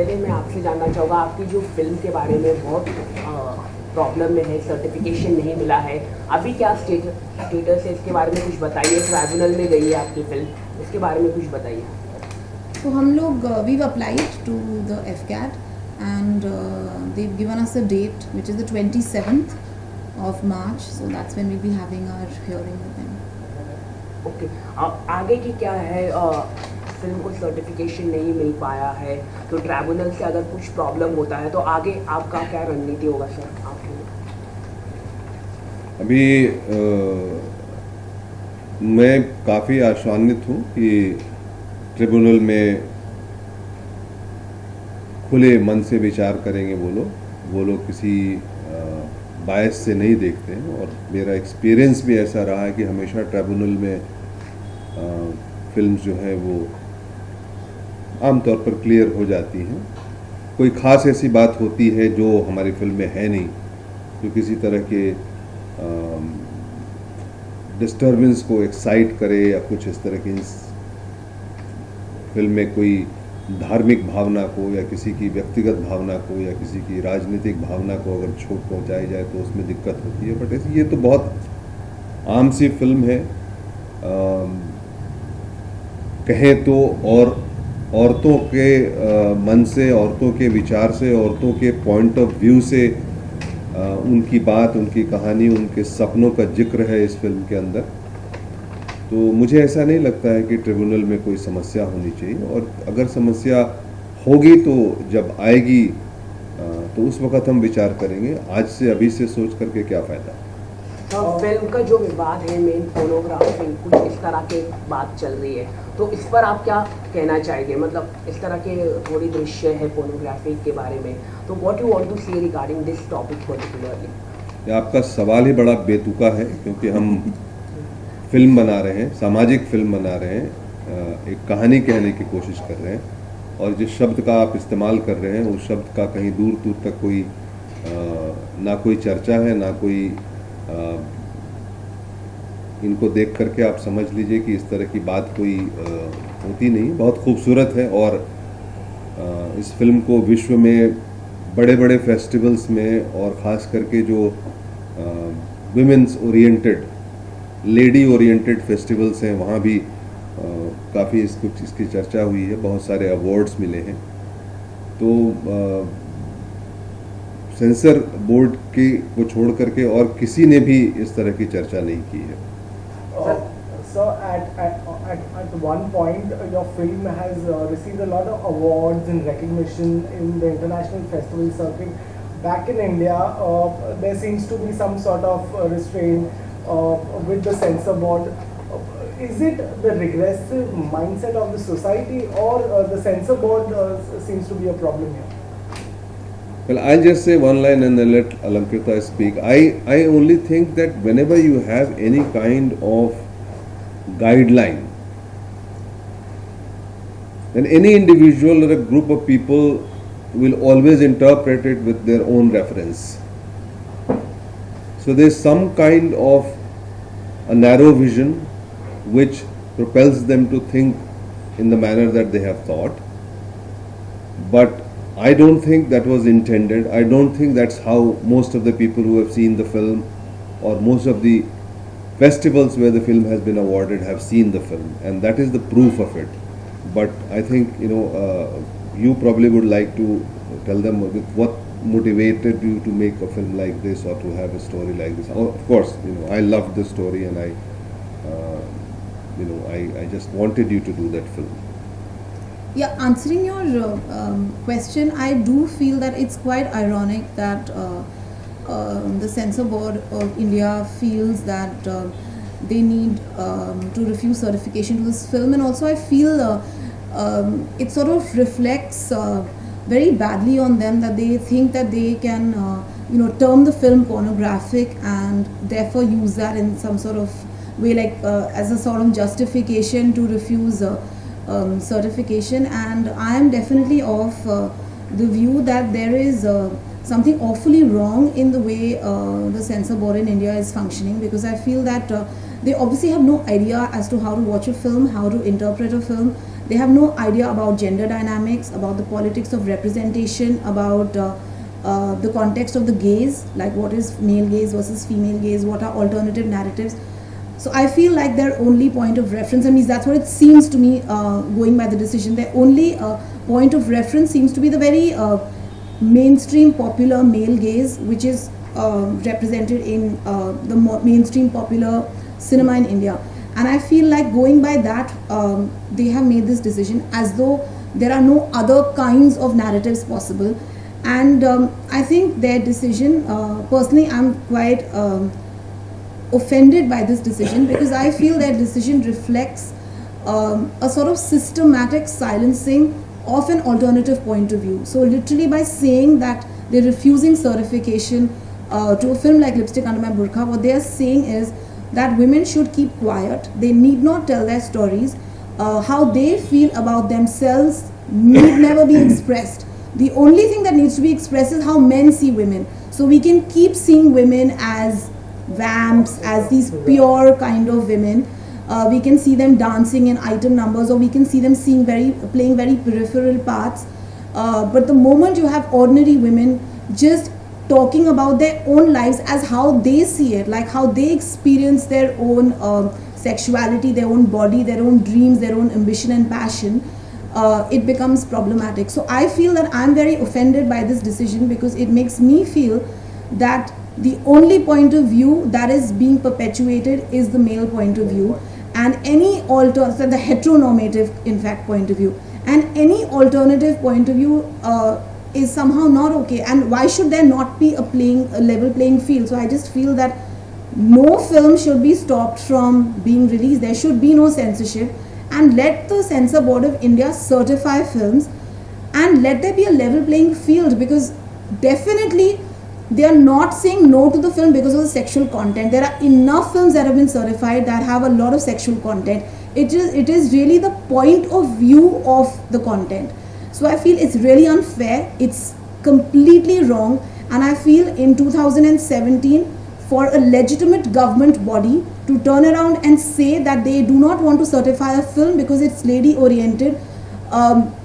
पहले मैं आपसे जानना चाहूँगा, आपकी जो फिल्म के बारे में बहुत प्रॉब्लम में है, सर्टिफिकेशन नहीं मिला है, अभी क्या स्टेटस है, इसके बारे में कुछ बताइए। ट्राइब्यूनल में गई है आपकी फिल्म, इसके बारे में कुछ बताइए। तो हम लोग we've applied to the FCAT and they've given us a date which is the 27th of March, so that's when we'll be having our hearing with them. Okay, आगे की क्या है? फिल्म को सर्टिफिकेशन नहीं मिल पाया है तो ट्राइब्यूनल से अगर कुछ प्रॉब्लम होता है तो आगे आपका क्या रणनीति होगा सर आपके? अभी मैं काफ़ी आशान्वित हूँ कि ट्रिब्यूनल में खुले मन से विचार करेंगे वो लोग किसी बायस से नहीं देखते हैं। और मेरा एक्सपीरियंस भी ऐसा रहा है कि हमेशा ट्रिब्यूनल में फिल्म जो है वो आमतौर पर क्लियर हो जाती हैं। कोई ख़ास ऐसी बात होती है जो हमारी फिल्म में है नहीं, जो किसी तरह के डिस्टर्बेंस को एक्साइट करे या कुछ इस तरह की फिल्म में कोई धार्मिक भावना को या किसी की व्यक्तिगत भावना को या किसी की राजनीतिक भावना को अगर चोट पहुंचाई जाए तो उसमें दिक्कत होती है। बट ये तो बहुत आम सी फिल्म है। कहें तो और औरतों के मन से, औरतों के विचार से, औरतों के पॉइंट ऑफ व्यू से उनकी बात, उनकी कहानी, उनके सपनों का जिक्र है इस फिल्म के अंदर। तो मुझे ऐसा नहीं लगता है कि ट्रिब्यूनल में कोई समस्या होनी चाहिए, और अगर समस्या होगी तो जब आएगी तो उस वक्त हम विचार करेंगे। आज से अभी से सोच करके क्या फ़ायदा। तो फिल्म का जो विवाद है, मेन फोनोग्राफी, कुछ इस तरह के बात चल रही है, तो इस पर आप क्या कहना चाहेंगे? मतलब इस तरह के थोड़ी दृश्य है फोनोग्राफी के बारे में, तो व्हाट यू वांट टू से रिगार्डिंग दिस टॉपिक पर्टिकुलरली? आपका सवाल ही बड़ा बेतुका है, क्योंकि हम फिल्म बना रहे हैं, सामाजिक फिल्म बना रहे हैं, एक कहानी कहने की कोशिश कर रहे हैं, और जिस शब्द का आप इस्तेमाल कर रहे हैं उस शब्द का कहीं दूर दूर तक कोई ना कोई चर्चा है, ना कोई इनको देख करके आप समझ लीजिए कि इस तरह की बात कोई होती नहीं। बहुत खूबसूरत है, और इस फिल्म को विश्व में बड़े बड़े फेस्टिवल्स में, और ख़ास करके जो women's oriented, lady oriented festivals हैं, वहाँ भी काफ़ी इसकी चर्चा हुई है, बहुत सारे अवार्ड्स मिले हैं। तो सेंसर बोर्ड की को छोड़ करके और किसी ने भी इस तरह की चर्चा नहीं की है। So at one point your film has received a lot of awards and recognition in the international festival circuit. Back in India, there seems to be some sort of restraint with the censor board. Is it the regressive mindset of the society, or the censor board seems to be a problem here? Well, I'll just say one line and then let Alamkrita speak. I only think that whenever you have any kind of guideline, then any individual or a group of people will always interpret it with their own reference. So there's some kind of a narrow vision which propels them to think in the manner that they have thought. But I don't think that was intended. I don't think that's how most of the people who have seen the film, or most of the festivals where the film has been awarded, have seen the film, and that is the proof of it. But I think, you probably would like to tell them what motivated you to make a film like this, or to have a story like this. Of course, I loved the story, and I just wanted you to do that film. Yeah, answering your question, I do feel that it's quite ironic that the censor board of India feels that they need to refuse certification to this film, and also I feel it sort of reflects very badly on them, that they think that they can term the film pornographic and therefore use that in some sort of way, like as a sort of justification to refuse certification. And I am definitely of the view that there is something awfully wrong in the way the censor board in India is functioning, because I feel that they obviously have no idea as to how to watch a film, how to interpret a film. They have no idea about gender dynamics, about the politics of representation, about the context of the gaze, like what is male gaze versus female gaze, what are alternative narratives. So I feel like their only point of reference, I mean that's what it seems to me, going by the decision, their only point of reference seems to be the very mainstream popular male gaze, which is represented in the mainstream popular cinema in India. And I feel like going by that, they have made this decision as though there are no other kinds of narratives possible. And I think their decision, personally I'm quite offended by this decision, because I feel their decision reflects a sort of systematic silencing of an alternative point of view. So literally by saying that they're refusing certification to a film like Lipstick Under My Burqa, what they are saying is that women should keep quiet, they need not tell their stories, how they feel about themselves need never be expressed. The only thing that needs to be expressed is how men see women. So we can keep seeing women as vamps, as these pure kind of women. We can see them dancing in item numbers, or we can see them playing very peripheral parts. But the moment you have ordinary women just talking about their own lives as how they see it, like how they experience their own sexuality, their own body, their own dreams, their own ambition and passion, it becomes problematic. So I feel that I'm very offended by this decision, because it makes me feel that the only point of view that is being perpetuated is the male point of view, and any the heteronormative in fact point of view, and any alternative point of view is somehow not okay. And why should there not be a level playing field? So I just feel that no film should be stopped from being released. There should be no censorship, and let the Censor Board of India certify films, and let there be a level playing field, because definitely they are not saying no to the film because of the sexual content. There are enough films that have been certified that have a lot of sexual content. It is really the point of view of the content. So I feel it's really unfair, it's completely wrong, and I feel in 2017 for a legitimate government body to turn around and say that they do not want to certify a film because it's lady oriented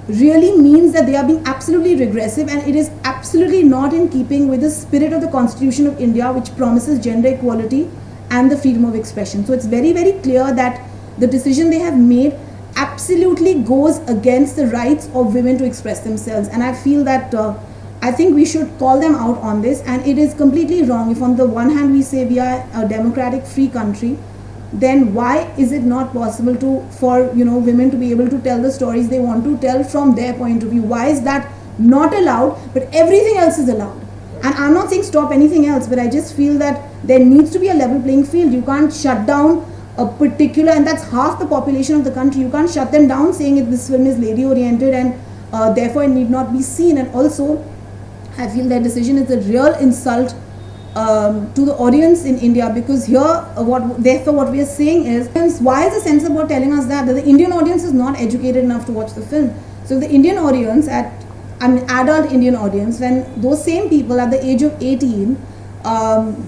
really means that they are being absolutely regressive, and it is absolutely not in keeping with the spirit of the Constitution of India, which promises gender equality and the freedom of expression. So it's very, very clear that the decision they have made absolutely goes against the rights of women to express themselves, and I feel that I think we should call them out on this. And it is completely wrong if on the one hand we say we are a democratic free country, then why is it not possible for women to be able to tell the stories they want to tell from their point of view? Why is that not allowed but everything else is allowed? And I'm not saying stop anything else, but I just feel that there needs to be a level playing field. You can't shut down a particular, and that's half the population of the country, you can't shut them down saying that this film is lady oriented and therefore it need not be seen. And also I feel that decision is a real insult to the audience in India, because here what we are saying is, why is the censor board telling us that the Indian audience is not educated enough to watch the film? So the Indian audience, adult Indian audience, when those same people at the age of 18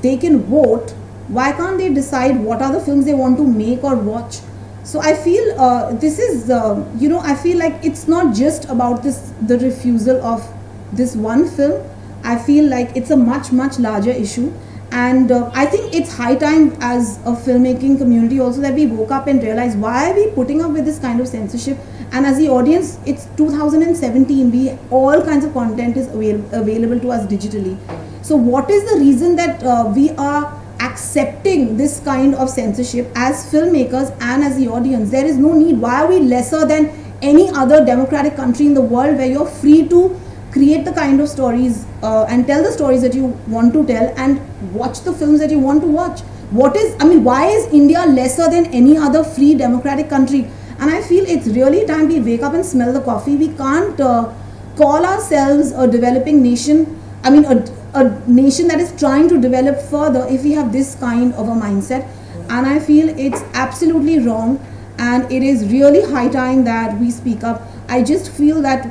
they can vote, why can't they decide what are the films they want to make or watch? So I feel this is I feel like it's not just about the refusal of this one film. I feel like it's a much larger issue, and I think it's high time as a filmmaking community also that we woke up and realized, why are we putting up with this kind of censorship? And as the audience, it's 2017, all kinds of content is available to us digitally. So what is the reason that we are accepting this kind of censorship as filmmakers and as the audience? There is no need. Why are we lesser than any other democratic country in the world where you're free to create the kind of stories and tell the stories that you want to tell and watch the films that you want to watch? Why is India lesser than any other free democratic country? And I feel it's really time we wake up and smell the coffee. We can't call ourselves a developing nation, a nation that is trying to develop further if we have this kind of a mindset. And I feel it's absolutely wrong, and it is really high time that we speak up. I just feel that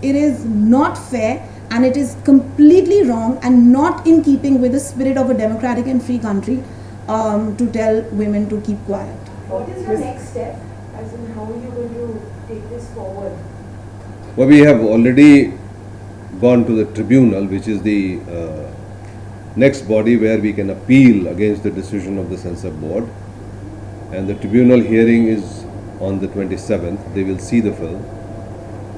it is not fair, and it is completely wrong and not in keeping with the spirit of a democratic and free country to tell women to keep quiet. What is your next step? As in, how are you going to take this forward? Well, we have already gone to the tribunal, which is the next body where we can appeal against the decision of the censor board. And the tribunal hearing is on the 27th. They will see the film.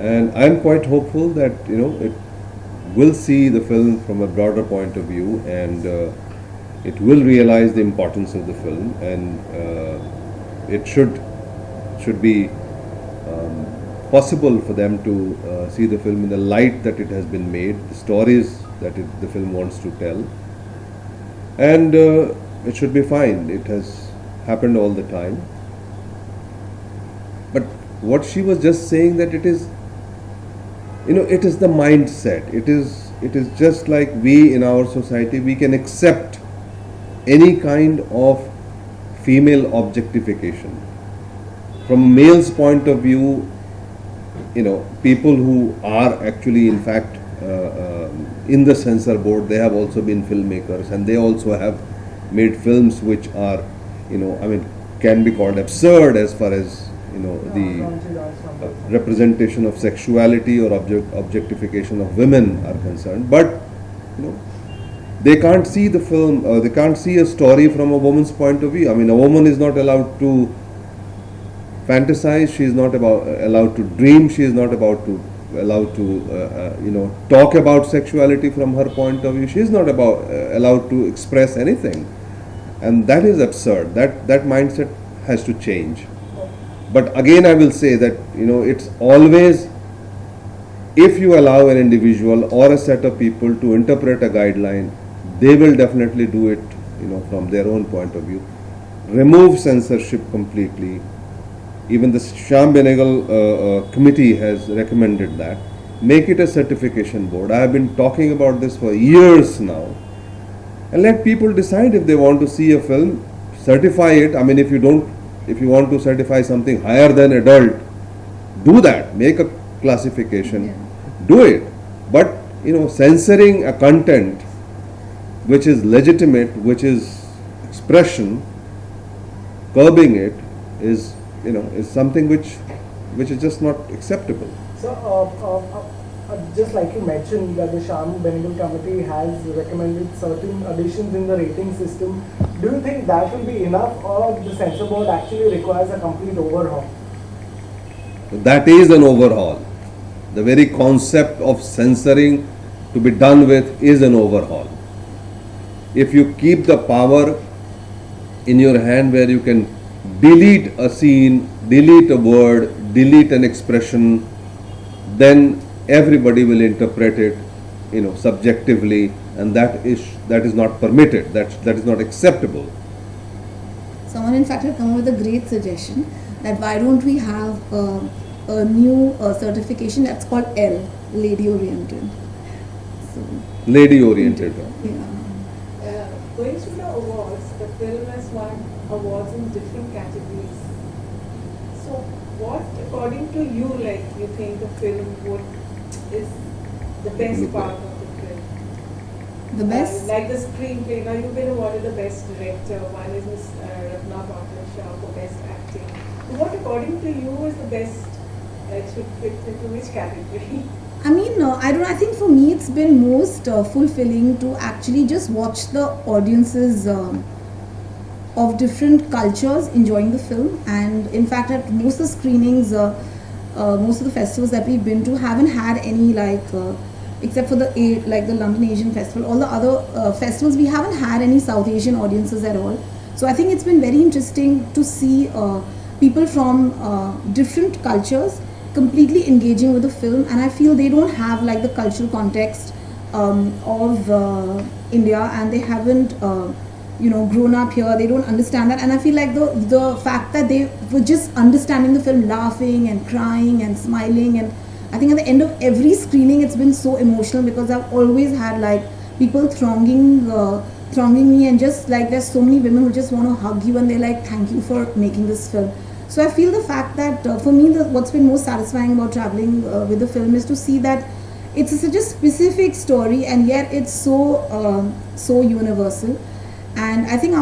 And I'm quite hopeful that, it will see the film from a broader point of view, and it will realize the importance of the film, and it should be possible for them to see the film in the light that it has been made, the stories that the film wants to tell, and it should be fine. It has happened all the time. But what she was just saying, that it is, it is the mindset. It is just like we in our society, we can accept any kind of female objectification. From a male's point of view, people who are actually, in fact, in the censor board, they have also been filmmakers, and they also have made films which are, can be called absurd as far as, the representation of sexuality or objectification of women are concerned. But, they can't see the film, they can't see a story from a woman's point of view. A woman is not allowed to fantasize, she is not allowed to dream, she is not allowed to talk about sexuality from her point of view, she is not allowed to express anything, and that is absurd. That mindset has to change. But again, I will say that it's always, if you allow an individual or a set of people to interpret a guideline, they will definitely do it from their own point of view. Remove censorship completely. Even the Shyam Benegal committee has recommended that. Make it a certification board. I have been talking about this for years now. And let people decide if they want to see a film, certify it. If you want to certify something higher than adult, do that. Make a classification. Do it. But, censoring a content which is legitimate, which is expression, curbing it is something which is just not acceptable. So, just like you mentioned, that the Shyam Benegal committee has recommended certain additions in the rating system. Do you think that will be enough, or the censor board actually requires a complete overhaul? That is an overhaul. The very concept of censoring to be done with is an overhaul. If you keep the power in your hand where you can delete a scene, delete a word, delete an expression, then everybody will interpret it, subjectively, and that is not permitted. That is not acceptable. Someone in fact had come up with a great suggestion that why don't we have a new certification that's called L, lady oriented. So, Lady oriented. yeah. Going through the awards, the film has won awards in different categories. So, what, according to you, you think the film is the best part of the film? The best? Like the screenplay. Now you've been awarded the best director. One is Ms. Ratna Bhattacharya for best acting. So what, according to you, is the best? It should fit into which category? I think for me it's been most fulfilling to actually just watch the audiences of different cultures enjoying the film. And in fact, at most of the screenings, most of the festivals that we've been to haven't had any except for the London Asian Festival, all the other festivals, we haven't had any South Asian audiences at all. So I think it's been very interesting to see people from different cultures completely engaging with the film, and I feel they don't have the cultural context of India, and they haven't grown up here. They don't understand that, and I feel like the fact that they were just understanding the film, laughing and crying and smiling, and I think at the end of every screening it's been so emotional, because I've always had people thronging me, and just there's so many women who just want to hug you and they're thank you for making this film. So I feel the fact that for me what's been most satisfying about traveling with the film is to see that it's such a specific story, and yet it's so universal. And I think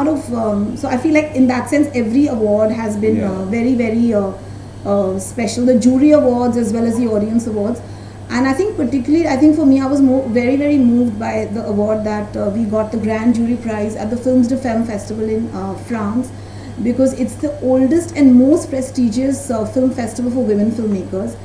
so I feel in that sense every award has been very, very special, the jury awards as well as the audience awards. And I think particularly, I think for me, I was very, very moved by the award that we got, the Grand Jury Prize at the Films de Femme Festival in France, because it's the oldest and most prestigious film festival for women filmmakers.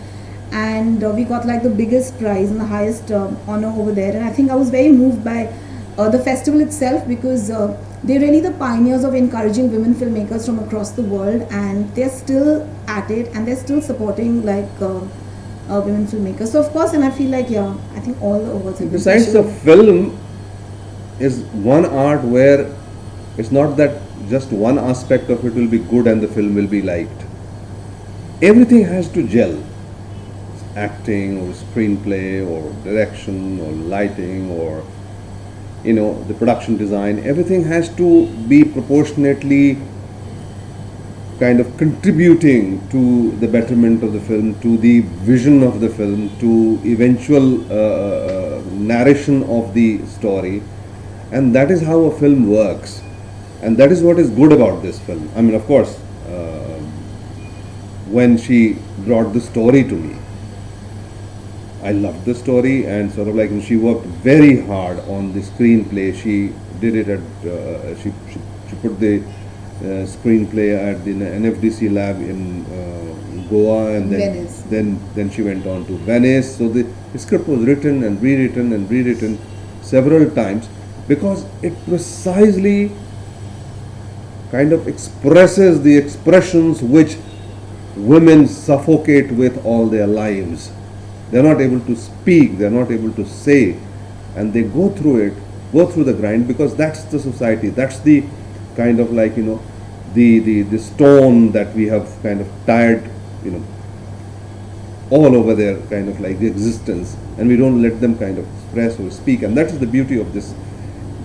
And we got like the biggest prize and the highest honor over there. And I think I was very moved by the festival itself, because they're really the pioneers of encouraging women filmmakers from across the world, and they're still at it and they're still supporting like women filmmakers. So of course, and I feel like, yeah, I think all the awards have been Besides, the special. film is one art where it's not that just one aspect of it will be good and the film will be liked. Everything has to gel. Acting or screenplay or direction or lighting or the production design, everything has to be proportionately kind of contributing to the betterment of the film, to the vision of the film, to eventual narration of the story. And that is how a film works, and that is what is good about this film. I mean, of course, when she brought the story to me, I loved the story, and sort of like she worked very hard on the screenplay. She did it at she put the screenplay at the NFDC lab in Goa, and Venice. then she went on to Venice. So the script was written and rewritten several times, because it precisely kind of expresses the expressions which women suffocate with all their lives. They're not able to speak, they're not able to say, and they go through the grind, because that's the society, that's the kind of like, the stone that we have kind of tied, all over their kind of like the existence, and we don't let them kind of express or speak. And that is the beauty of this.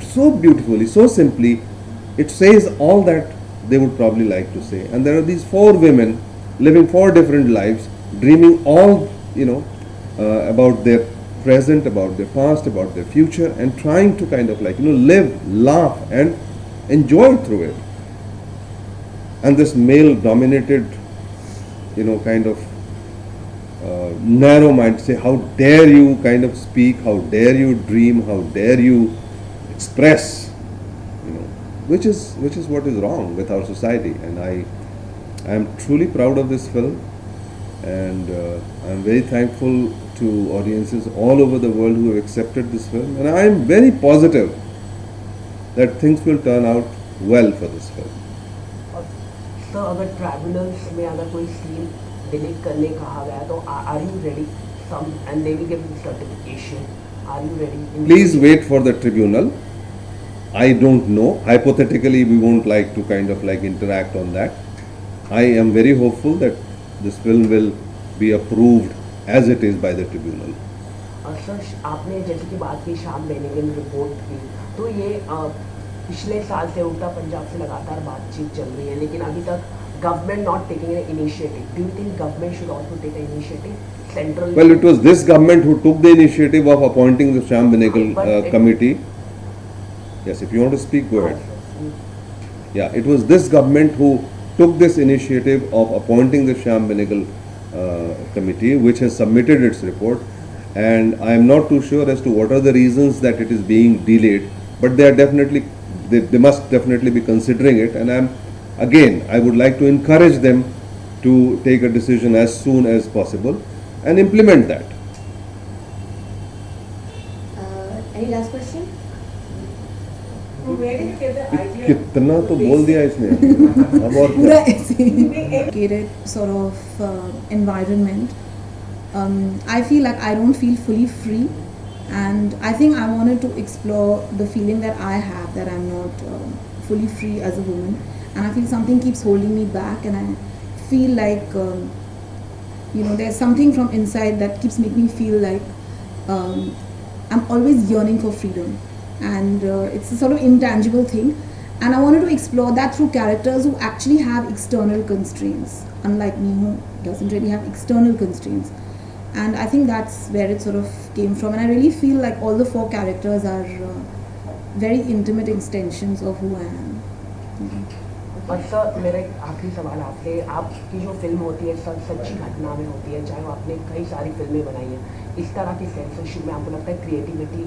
So beautifully, so simply, it says all that they would probably like to say. And there are these 4 women living 4 different lives, dreaming all, about their present, about their past, about their future, and trying to kind of like, live, laugh, and enjoy through it. And this male dominated, kind of narrow mind say, how dare you kind of speak, how dare you dream, how dare you express, which is what is wrong with our society. And I am truly proud of this film, and I am very thankful to audiences all over the world who have accepted this film, and I am very positive that things will turn out well for this film. और sir, अगर tribunals में अगर कोई scene delete करने कहा गया तो are you ready some and they will give certification, are you ready? Please wait for the tribunal. I don't know. Hypothetically, we won't like to kind of like interact on that. I am very hopeful that this film will be approved as it is by the tribunal. Sir, आपने जैसे कि बात की शाम Benegal report की, तो ये पिछले साल से उल्टा पंजाब से लगातार बातचीत चल रही है, लेकिन अभी तक government not taking an initiative. Do you think government should also take an initiative? Central. Well, it was this government who took the initiative of appointing the Shyam Benegal committee. Yes, if you want to speak, go ahead. Yeah, it was this government who took this initiative of appointing the Shyam Benegal committee, which has submitted its report. And I am not too sure as to what are the reasons that it is being delayed, but they are definitely, they must definitely be considering it. And I would like to encourage them to take a decision as soon as possible and implement that. Any last question? Where did you get the idea? कितना तो बोल दिया इसने अब और पूरा क्या? ऐसे educated sort of environment. I feel like I don't feel fully free, and I think I wanted to explore the feeling that I have, that I'm not fully free as a woman, and I feel something keeps holding me back, and I feel like there's something from inside that keeps making me feel like I'm always yearning for freedom, and it's a sort of intangible thing. And I wanted to explore that through characters who actually have external constraints, unlike me, who doesn't really have external constraints. And I think that's where it sort of came from. And I really feel like all the 4 characters are very intimate extensions of who I am. और sir मेरा एक आखिरी सवाल आपसे, आपकी जो film होती है सर सच्ची घटना में होती है, चाहे वो आपने कई सारी फिल्में बनाई हैं, इस तरह की सेंसरशिप में आपको लगता है क्रिएटिविटी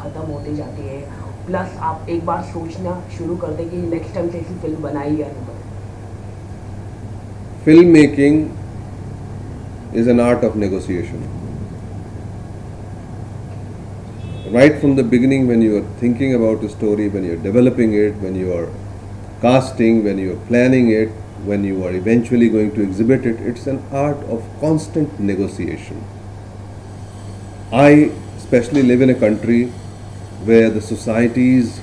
ख़त्म होती जाती है, प्लस आप एक बार सोचना शुरू कर दें कि नेक्स्ट टाइम से ऐसी फिल्म बनाई या नहीं बनाई? Filmmaking is an art of negotiation. Right from the beginning, when you are thinking about a story, when you are developing it, when you are casting, when you are planning it, when you are eventually going to exhibit it, it's an art of constant negotiation. I especially live in a country where the societies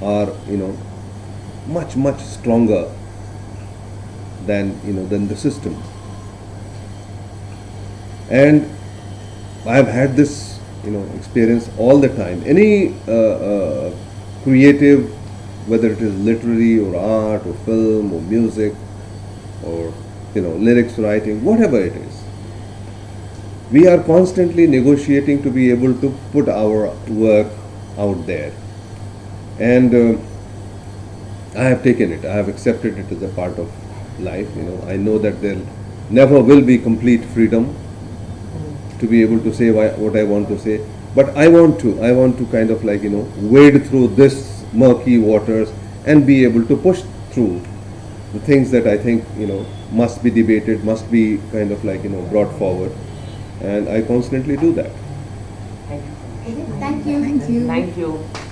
are, much stronger than the system. And I have had this, experience all the time. Any creative, whether it is literary or art or film or music or, lyrics writing, whatever it is, we are constantly negotiating to be able to put our work out there. And I have taken it, I have accepted it as a part of life. I know that there never will be complete freedom to be able to say what I want to say, but I want to kind of wade through this murky waters and be able to push through the things that I think must be debated, must be kind of brought forward, and I constantly do that. Thank you. Okay, thank you. Thank you. Thank you.